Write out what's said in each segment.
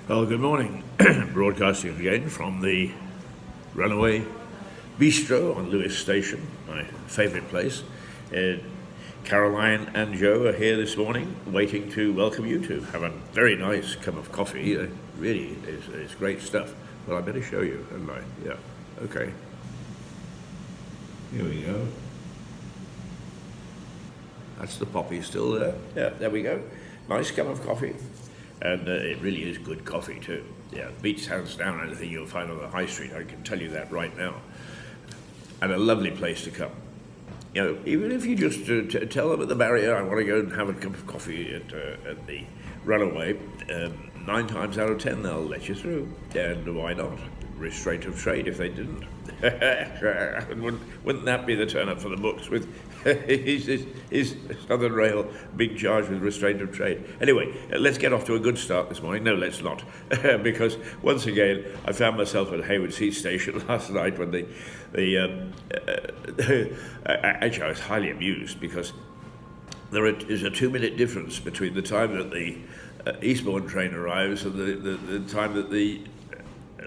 Well, good morning. Broadcasting again from the Runaway Bistro on Lewis Station, my favourite place. Caroline and Joe are here this morning, waiting to welcome you to have a very nice cup of coffee. Really, it's great stuff. Well, I better show you, hadn't I? Yeah, okay. Here we go. That's the poppy still there. Yeah, there we go. Nice cup of coffee. And it really is good coffee too. Yeah, beats hands down anything you'll find on the high street, I can tell you that right now. And a lovely place to come. You know, even if you just tell them at the barrier, I want to go and have a cup of coffee at the Runaway, 9 times out of 10 they'll let you through. And why not? Restraint of trade if they didn't. Wouldn't that be the turn up for the books with his Southern Rail being charged with restraint of trade? Anyway, let's get off to a good start this morning. No, let's not, because once again I found myself at Hayward Seat Station last night when actually I was highly amused because there is a 2-minute difference between the time that the Eastbourne train arrives and the time that the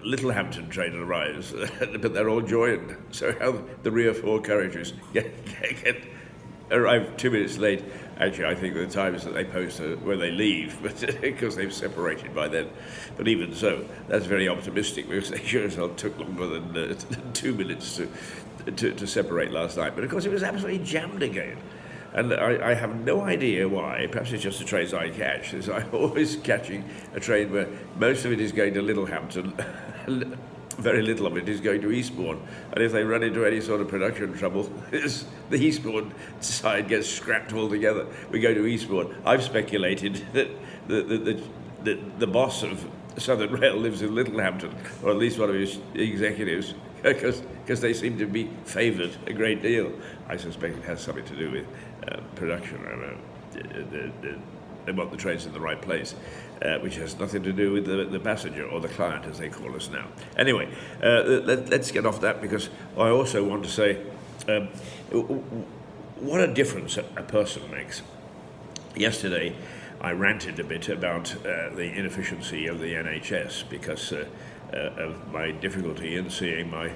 Littlehampton train arrives, but they're all joined. So how the rear 4 carriages arrive 2 minutes late. Actually, I think the times that they post where they leave, but because they've separated by then. But even so, that's very optimistic because they sure as hell took longer than 2 minutes to separate last night. But of course, it was absolutely jammed again. And I have no idea why. Perhaps it's just the trains I catch. Is I'm always catching a train where most of it is going to Littlehampton, very little of it is going to Eastbourne. And if they run into any sort of production trouble, the Eastbourne side gets scrapped altogether. We go to Eastbourne. I've speculated that the boss of Southern Rail lives in Littlehampton, or at least one of his executives, because they seem to be favoured a great deal. I suspect it has something to do with production. They want the trains in the right place, which has nothing to do with the passenger or the client, as they call us now. Anyway, let's get off that, because I also want to say what a difference a person makes. Yesterday, I ranted a bit about the inefficiency of the NHS because of my difficulty in seeing my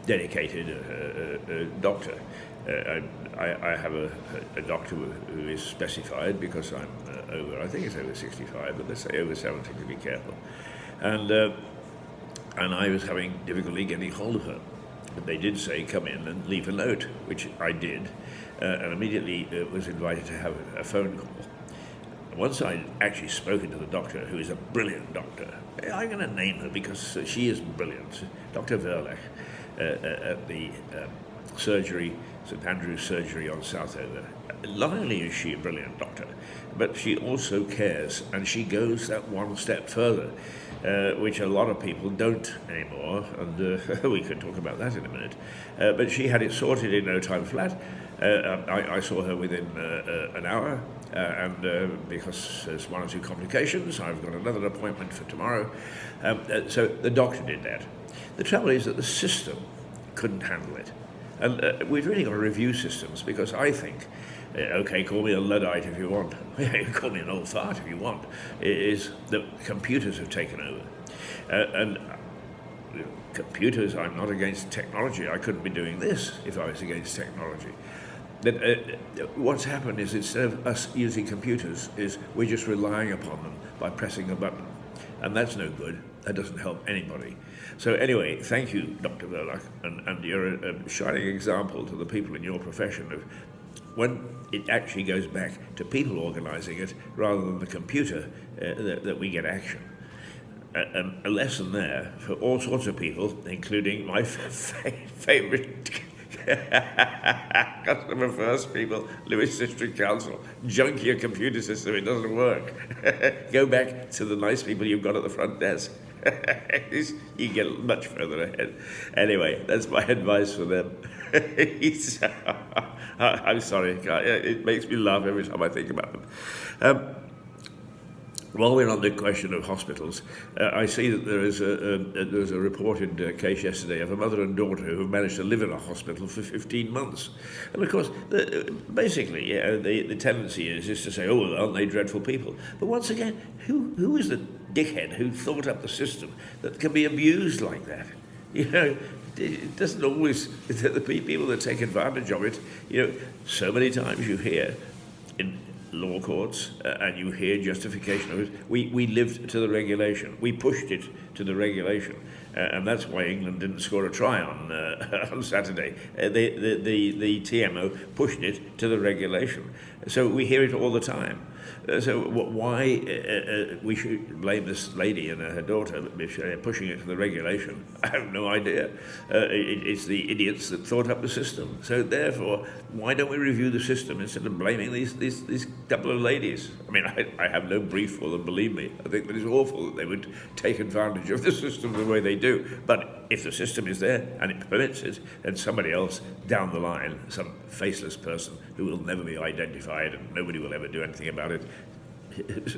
dedicated doctor. I have a doctor who is specified because I'm over, I think it's over 65, but let's say over 70 to be careful. And I was having difficulty getting hold of her. But they did say, come in and leave a note, which I did, and immediately was invited to have a phone call. Once I'd actually spoken to the doctor, who is a brilliant doctor, I'm going to name her because she is brilliant, Dr. Verlech, at the surgery, St Andrew's Surgery on Southover. Not only is she a brilliant doctor, but she also cares, and she goes that one step further, which a lot of people don't anymore, and we could talk about that in a minute. But she had it sorted in no time flat. I saw her within an hour, and because there's 1 or 2 complications, I've got another appointment for tomorrow. So the doctor did that. The trouble is that the system couldn't handle it. And we've really got to review systems, because I think, okay, call me a Luddite if you want, call me an old fart if you want, is that computers have taken over. And computers, I'm not against technology. I couldn't be doing this if I was against technology. But what's happened is, instead of us using computers, is we're just relying upon them by pressing a button. And that's no good. That doesn't help anybody. So anyway, thank you, Dr. Verloc, and you're a shining example to the people in your profession of when it actually goes back to people organising it rather than the computer that we get action. A lesson there for all sorts of people, including my favourite customer first people, Lewis District Council. Junk your computer system, it doesn't work. Go back to the nice people you've got at the front desk. You get much further ahead. Anyway, that's my advice for them. I'm sorry, it makes me laugh every time I think about them. While we're on the question of hospitals, I see that there was a reported case yesterday of a mother and daughter who managed to live in a hospital for 15 months. And of course, basically, the tendency is to say, oh, aren't they dreadful people? But once again, who is the dickhead who thought up the system that can be abused like that? It doesn't always, the people that take advantage of it, so many times you hear in law courts, and you hear justification of it. We lived to the regulation. We pushed it to the regulation, and that's why England didn't score a try on Saturday. The TMO pushed it to the regulation. So we hear it all the time. So why we should blame this lady and her daughter pushing it to the regulation, I have no idea. It's the idiots that thought up the system. So therefore, why don't we review the system instead of blaming these couple of ladies? I mean, I have no brief for them, believe me. I think that it's awful that they would take advantage of the system the way they do. But if the system is there and it permits it, then somebody else down the line, some faceless person who will never be identified and nobody will ever do anything about it,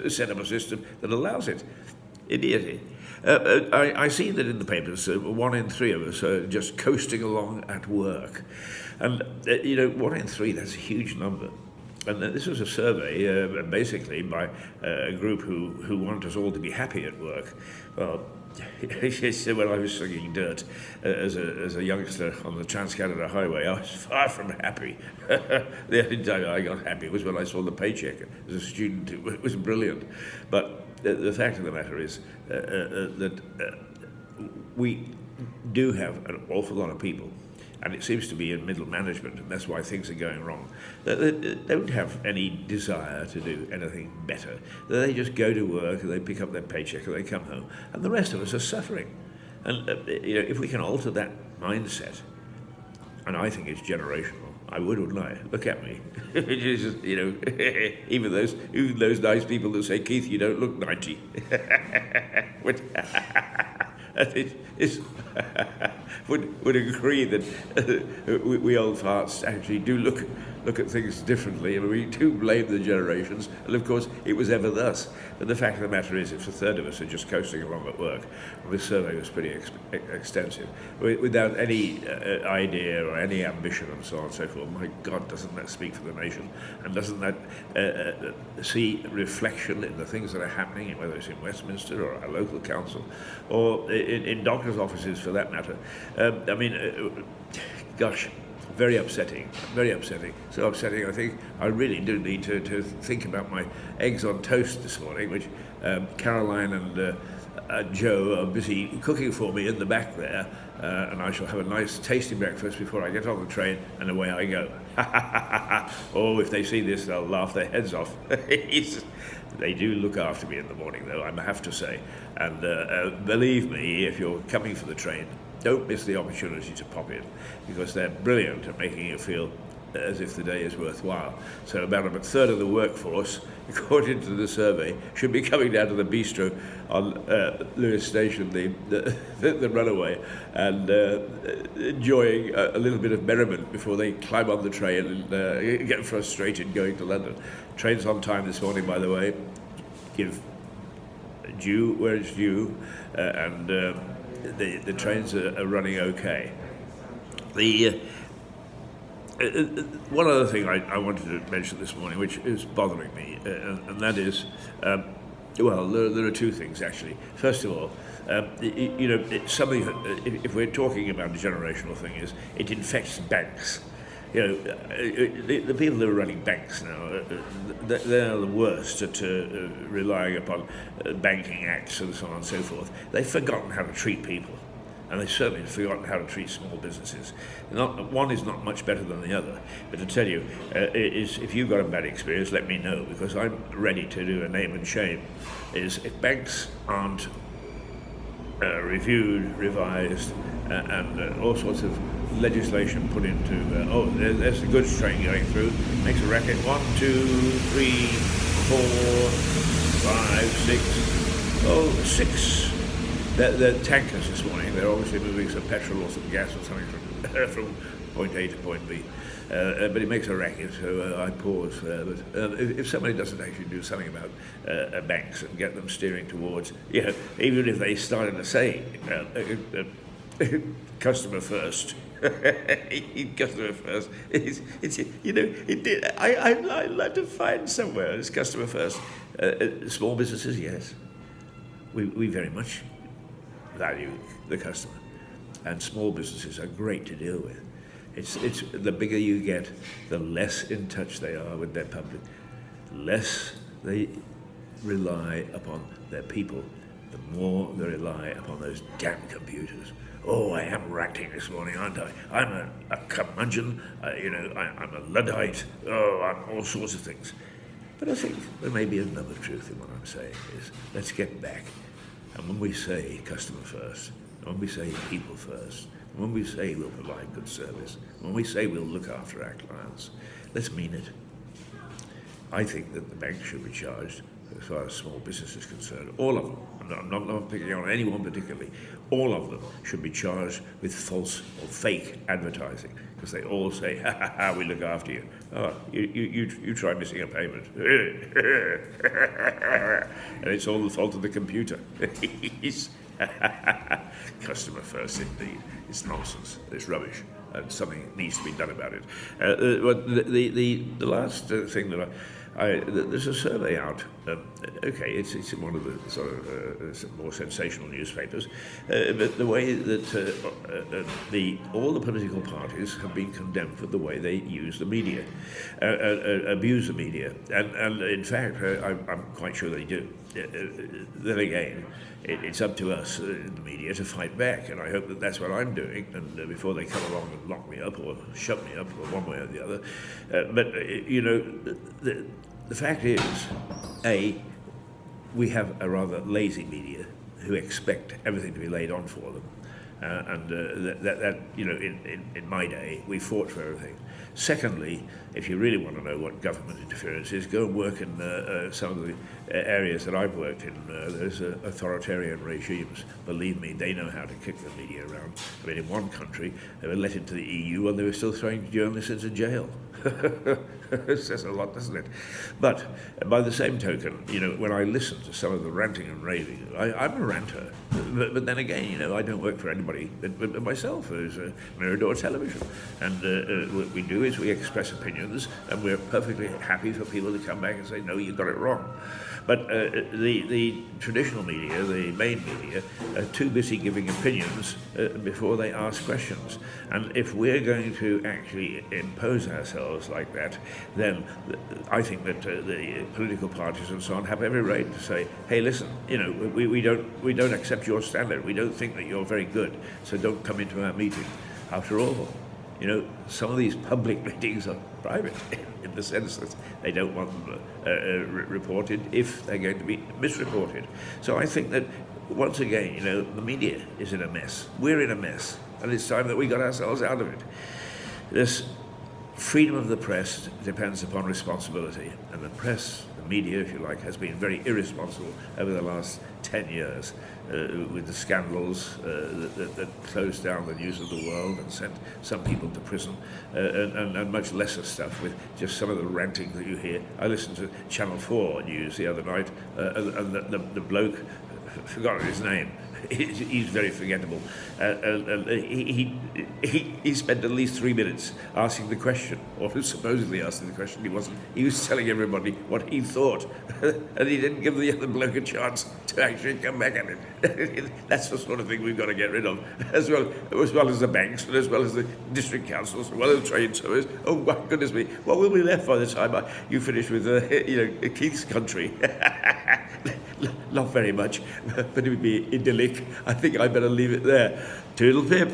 set up a system that allows it. Idiocy. I see that in the papers, 1 in 3 of us are just coasting along at work. And, 1 in 3, that's a huge number. And this was a survey, basically, by a group who want us all to be happy at work. Well, when I was slinging dirt as a youngster on the Trans-Canada Highway, I was far from happy. The only time I got happy was when I saw the paycheck. As a student, it was brilliant. But the fact of the matter is that we do have an awful lot of people, and it seems to be in middle management, and that's why things are going wrong. They don't have any desire to do anything better. They just go to work, and they pick up their paycheck, and they come home. And the rest of us are suffering. And if we can alter that mindset, and I think it's generational, I would, wouldn't I? Look at me. It's just, even those nice people that say, Keith, you don't look 90. would agree that we old farts actually do look at things differently, and we do blame the generations, and of course it was ever thus. But the fact of the matter is, if a third of us are just coasting along at work, well, this survey was pretty extensive, without any idea or any ambition and so on and so forth. My God, doesn't that speak for the nation? And doesn't that see reflection in the things that are happening, whether it's in Westminster or our local council, or in doctors' offices for that matter? Gosh, very upsetting, very upsetting. So upsetting, I think I really do need to think about my eggs on toast this morning, which Caroline and Joe are busy cooking for me in the back there, and I shall have a nice tasty breakfast before I get on the train, and away I go. Oh, if they see this, they'll laugh their heads off. They do look after me in the morning, though, I have to say. And believe me, if you're coming for the train, don't miss the opportunity to pop in, because they're brilliant at making you feel as if the day is worthwhile. So about a third of the workforce, according to the survey, should be coming down to the bistro on Lewis Station, the runaway, and enjoying a little bit of merriment before they climb on the train and get frustrated going to London. Train's on time this morning, by the way. Give due where it's due, and the trains are running okay. One other thing I wanted to mention this morning, which is bothering me, and that is Well, there are two things actually. First of all, it's something. If we're talking about a generational thing, is it infects banks. The people that are running banks now, they're the worst at relying upon banking acts and so on and so forth. They've forgotten how to treat people, and they've certainly forgotten how to treat small businesses. One is not much better than the other, but to tell you, if you've got a bad experience, let me know, because I'm ready to do a name and shame. Is if banks aren't reviewed, revised, and all sorts of legislation put into, there's the goods train going through, makes a racket, 1, 2, 3, 4, 5, 6, 6. They're tankers this morning. They're obviously moving some petrol or some gas or something from point A to point B. But it makes a racket, so I pause there. But if somebody doesn't actually do something about banks and get them steering towards, even if they started to say customer first, customer first, I'd like to find somewhere it's customer first. Small businesses, yes, we very much value the customer, and small businesses are great to deal with. It's the bigger you get, the less in touch they are with their public, less they rely upon their people, the more they rely upon those damn computers. Oh, I am ranting this morning, aren't I? I'm a curmudgeon, I'm a Luddite, I'm all sorts of things. But I think there may be another truth in what I'm saying, is let's get back. And when we say customer first, when we say people first, when we say we'll provide good service, when we say we'll look after our clients, let's mean it. I think that the bank should be charged, as far as small business is concerned, all of them. I'm not picking on anyone particularly. All of them should be charged with false or fake advertising, because they all say, ha ha ha, we look after you. Oh, you try missing a payment. And it's all the fault of the computer. Customer first, indeed. It's nonsense. It's rubbish, and something needs to be done about it. The last thing that there's a survey out. It's in one of the sort of more sensational newspapers, but the way that all the political parties have been condemned for the way they use the media, abuse the media, and in fact, I'm quite sure they do. Then again, it's up to us in the media to fight back, and I hope that that's what I'm doing, and before they come along and lock me up or shut me up, or one way or the other. The fact is, we have a rather lazy media who expect everything to be laid on for them. In my day, we fought for everything. Secondly, if you really want to know what government interference is, go and work in some of the areas that I've worked in. There's authoritarian regimes. Believe me, they know how to kick the media around. I mean, in one country, they were let into the EU and they were still throwing journalists into jail. It says a lot, doesn't it? But by the same token, when I listen to some of the ranting and raving, I'm a ranter. But then again, I don't work for anybody but myself. There's Mirador Television. And what we do is we express opinions, and we're perfectly happy for people to come back and say, no, you got it wrong. But the traditional media, the main media, are too busy giving opinions before they ask questions. And if we're going to actually impose ourselves like that, then I think that the political parties and so on have every right to say, hey, listen, we don't accept your standard. We don't think that you're very good, so don't come into our meeting. After all, some of these public meetings are private in the sense that they don't want them reported if they're going to be misreported. So I think that, once again, the media is in a mess. We're in a mess, and it's time that we got ourselves out of it. This freedom of the press depends upon responsibility, and the press, the media, if you like, has been very irresponsible over the last 10 years with the scandals that closed down the news of the world and sent some people to prison, and much lesser stuff with just some of the ranting that you hear. I listened to Channel 4 news the other night, and the bloke, forgotten his name, He's very forgettable. He spent at least 3 minutes asking the question, or supposedly asking the question. He wasn't. He was telling everybody what he thought, and he didn't give the other bloke a chance to actually come back at it. That's the sort of thing we've got to get rid of, as well as the banks, and as well as the district councils, as well as the trade service. Oh my goodness me! What will be left by the time you finish with Keith's country? Not very much, but it would be idyllic. I think I better leave it there. Toodle pip.